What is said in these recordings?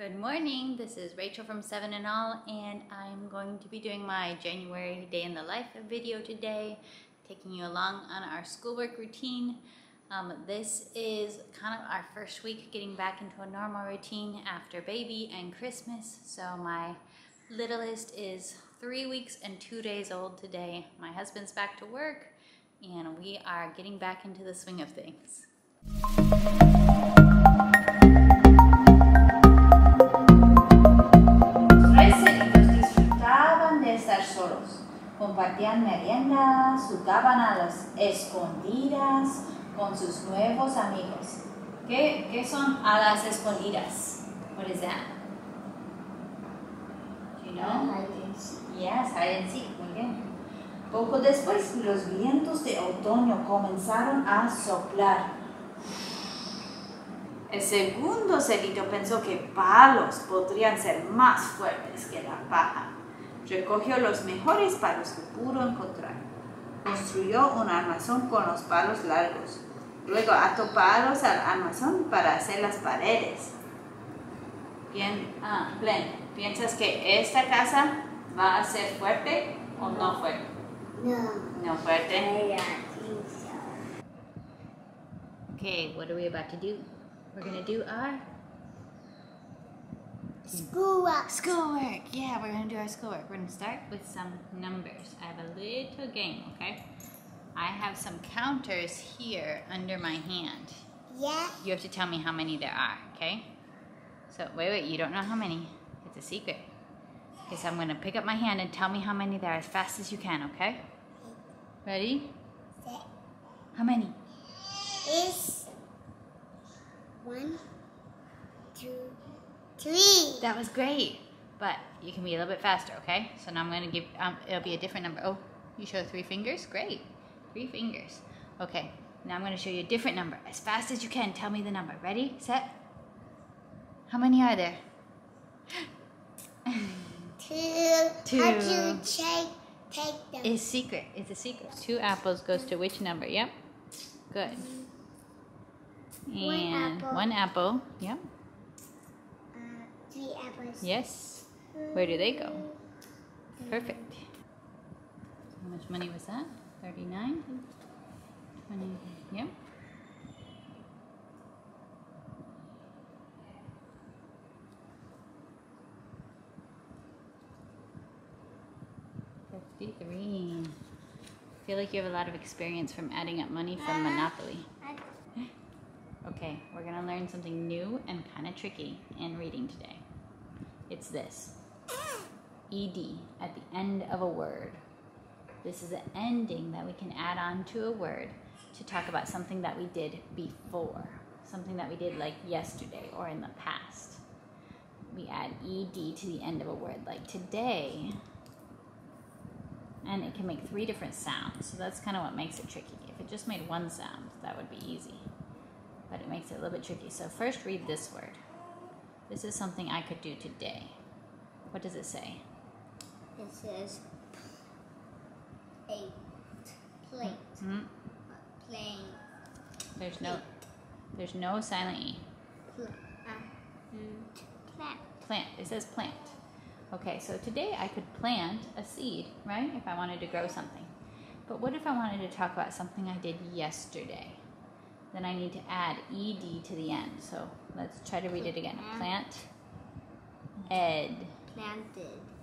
Good morning, this is Rachel from 7 and All, and I'm going to be doing my January day in the life video today, taking you along on our schoolwork routine. This is kind of our first week getting back into a normal routine after baby and Christmas. So my littlest is 3 weeks and 2 days old today. My husband's back to work, and we are getting back into the swing of things. Compartían meriendas, jugaban a las escondidas con sus nuevos amigos. ¿Qué son a las escondidas? What is that? Do you know? Hide and seek. Yes, hide and seek. Muy bien. Poco después, los vientos de otoño comenzaron a soplar. El segundo cerito pensó que palos podrían ser más fuertes que la paja. Recogió los mejores palos que pudo encontrar. Construyó un armazón con los palos largos. Luego ató palos al armazón para hacer las paredes. Glenn, ¿piensas que esta casa va a ser fuerte o no fuerte? No fuerte. I think so. Okay, what are we about to do? We're gonna do our schoolwork. Yeah, we're gonna do our schoolwork. We're gonna start with some numbers. I have a little game, okay? I have some counters here under my hand. Yeah. You have to tell me how many there are, okay? So, wait, you don't know how many. It's a secret. Okay, so I'm gonna pick up my hand and tell me how many there are as fast as you can, okay? Ready? Set. How many? Is 1, 2, 3. That was great, but you can be a little bit faster, okay? So now I'm going to give, it'll be a different number. Oh, you show 3 fingers? Great. 3 fingers. Okay, now I'm going to show you a different number. As fast as you can, tell me the number. Ready, set? How many are there? 2. Two. How to take them? It's secret. It's a secret. 2 apples goes to which number? Yep. Good. And 1 apple. Yep. 3 apples. Yes. Where do they go? Perfect. How much money was that? 39? 20. Yep. $53. I feel like you have a lot of experience from adding up money from Monopoly. Okay, we're going to learn something new and kind of tricky in reading today. It's this. ED at the end of a word. This is an ending that we can add on to a word to talk about something that we did before. Something that we did like yesterday or in the past. We add ED to the end of a word like today. And it can make 3 different sounds. So that's kind of what makes it tricky. If it just made 1 sound, that would be easy. But it makes it a little bit tricky. So first read this word. This is something I could do today. What does it say? It says plate. Mm-hmm. Plane. There's no silent E. Plant. Plant. It says plant. Okay, so today I could plant a seed, right? If I wanted to grow something. But what if I wanted to talk about something I did yesterday? Then I need to add ED to the end. So let's try to read it again. Plant, ed.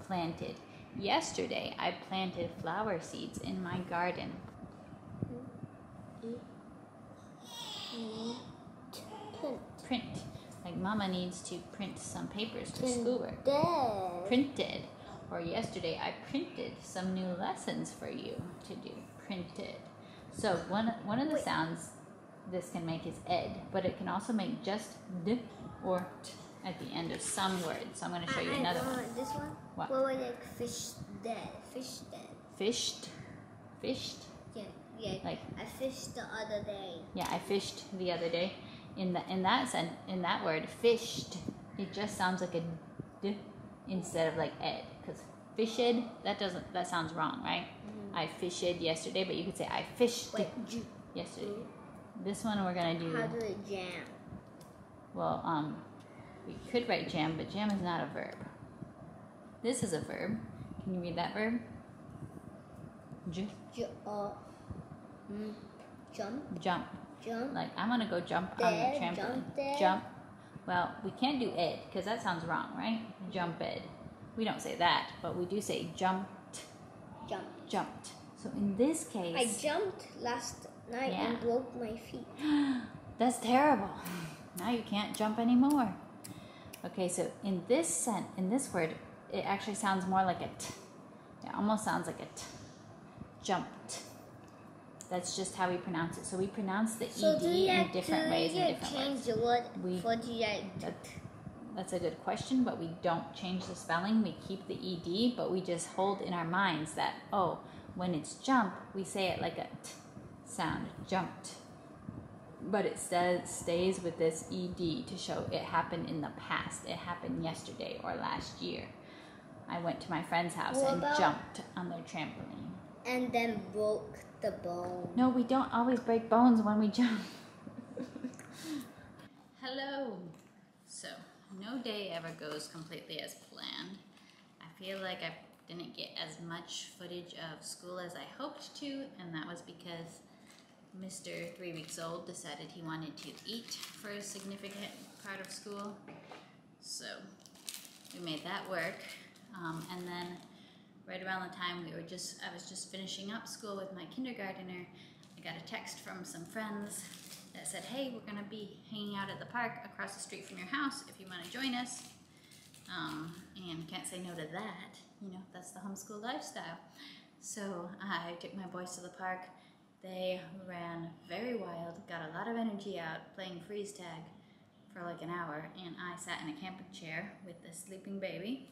Planted. Yesterday, I planted flower seeds in my garden. Print. Like Mama needs to print some papers for schoolwork. Printed. Or yesterday, I printed some new lessons for you to do. Printed. So one of the sounds this can make is ed, but it can also make just d or t at the end of some words. So I'm going to show you another one. This one? What? What was it? Fish dead. Fished? Yeah. Like I fished the other day. yeah, I fished the other day. In that word, fished, it just sounds like a d instead of like ed. Because fished, that sounds wrong, right? Mm-hmm. I fished yesterday, but you could say I fished yesterday. This one we're gonna do. How do it jam? Well, We could write jam, but jam is not a verb. This is a verb. Can you read that verb? Jump. Jump. Jump. Like, I'm going to go jump on the trampoline. Jump there. Jump. Well, we can't do ed because that sounds wrong, right? Jump ed. We don't say that, but we do say jumped. Jumped. So in this case... I jumped last night and broke my feet. That's terrible. Now you can't jump anymore. Okay, so in this word, it actually sounds more like a t. It almost sounds like a t. Jumped. That's just how we pronounce it. So we pronounce the ed in different ways in different words. The word That's a good question, but we don't change the spelling. We keep the ed, but we just hold in our minds that, oh, when it's jump, we say it like a t sound, jumped. But it stays with this ed to show it happened in the past. It happened yesterday or last year. I went to my friend's house and jumped on their trampoline. And then broke the bone. No, we don't always break bones when we jump. Hello. So, no day ever goes completely as planned. I feel like I didn't get as much footage of school as I hoped to, and that was because Mr. 3 weeks old decided he wanted to eat for a significant part of school. So, we made that work. And then right around the time I was just finishing up school with my kindergartner, I got a text from some friends that said, hey, we're gonna be hanging out at the park across the street from your house if you wanna join us. And can't say no to that, you know, that's the homeschool lifestyle. So I took my boys to the park. They ran very wild, got a lot of energy out playing freeze tag for like an hour, and I sat in a camping chair with the sleeping baby,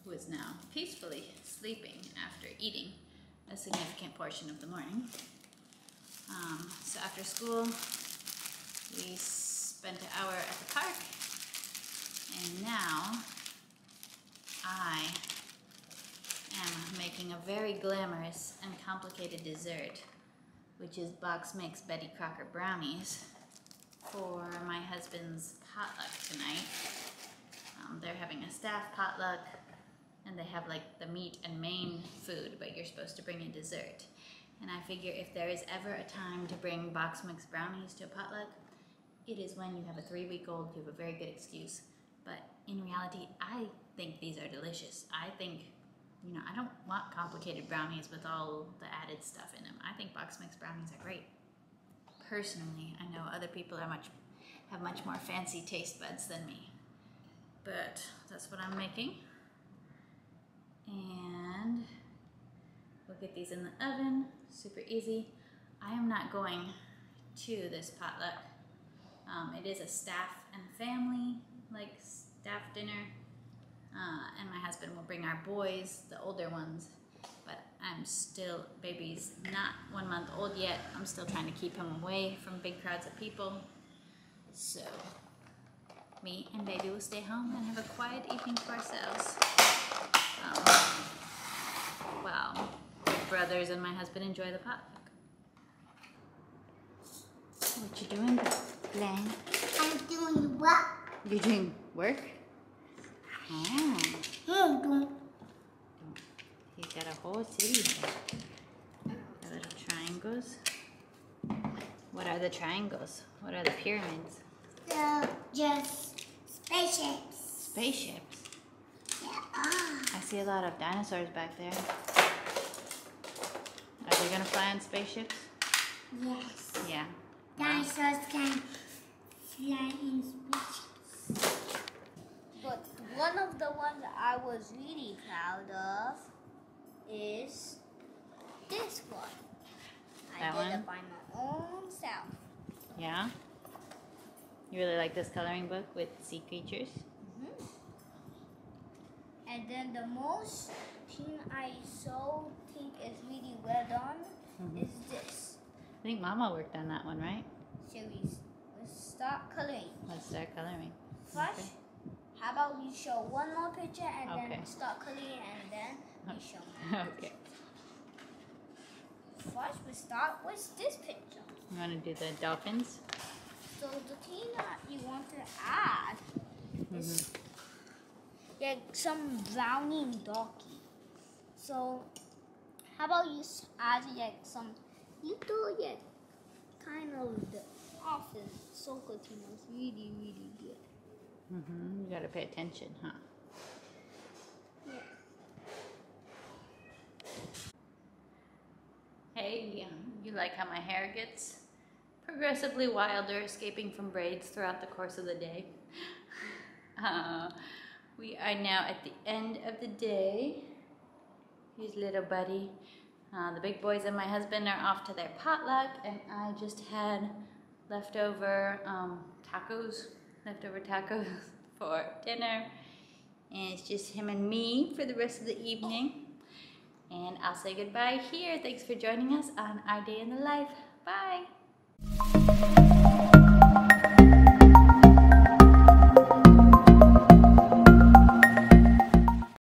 who is now peacefully sleeping after eating a significant portion of the morning. So after school, we spent an hour at the park, and now I am making a very glamorous and complicated dessert, which is Box Makes Betty Crocker brownies for my husband's potluck tonight. They're having a staff potluck, and they have like the meat and main food, but you're supposed to bring a dessert. And I figure if there is ever a time to bring Box Mix brownies to a potluck, it is when you have a 3-week-old. You have a very good excuse. But in reality, I think these are delicious. I think, you know, I don't want complicated brownies with all the added stuff in them. I think Box Mix brownies are great. Personally, I know other people are have much more fancy taste buds than me. But that's what I'm making. And we'll get these in the oven, super easy. I am not going to this potluck. It is a staff and family, like staff dinner. And my husband will bring our boys, the older ones, but I'm still, baby's not 1 month old yet. I'm still trying to keep him away from big crowds of people. So me and baby will stay home and have a quiet evening to ourselves. While brothers and my husband enjoy the potluck. What you doing, Glenn? I'm doing what? You doing work? Oh. He's got a whole city here. The little triangles. What are the triangles? What are the pyramids? So, just spaceships. Spaceships? Yeah. I see a lot of dinosaurs back there. Are they gonna fly on spaceships? Yes. Yeah. Dinosaurs can fly in spaceships. But one of the ones that I was really proud of is this one. That I did one? it by my own self. Yeah? You really like this coloring book with sea creatures? And then the most thing I so think is really well done is this. I think Mama worked on that one, right? So let's start coloring. Let's start coloring. First, Okay. how about we show one more picture and Okay. then start coloring and then we show more. Okay. First, we start with this picture. You want to do the dolphins? So the thing that you want to add It's like some brownie doggy. So how about you add like some little kind of the often Socotino is really, really good. You gotta pay attention, huh? Yeah. Hey, you like how my hair gets progressively wilder, escaping from braids throughout the course of the day? We are now at the end of the day. Here's little buddy. The big boys and my husband are off to their potluck, and I just had leftover tacos for dinner. And it's just him and me for the rest of the evening. And I'll say goodbye here. Thanks for joining us on Our Day in the Life. Bye.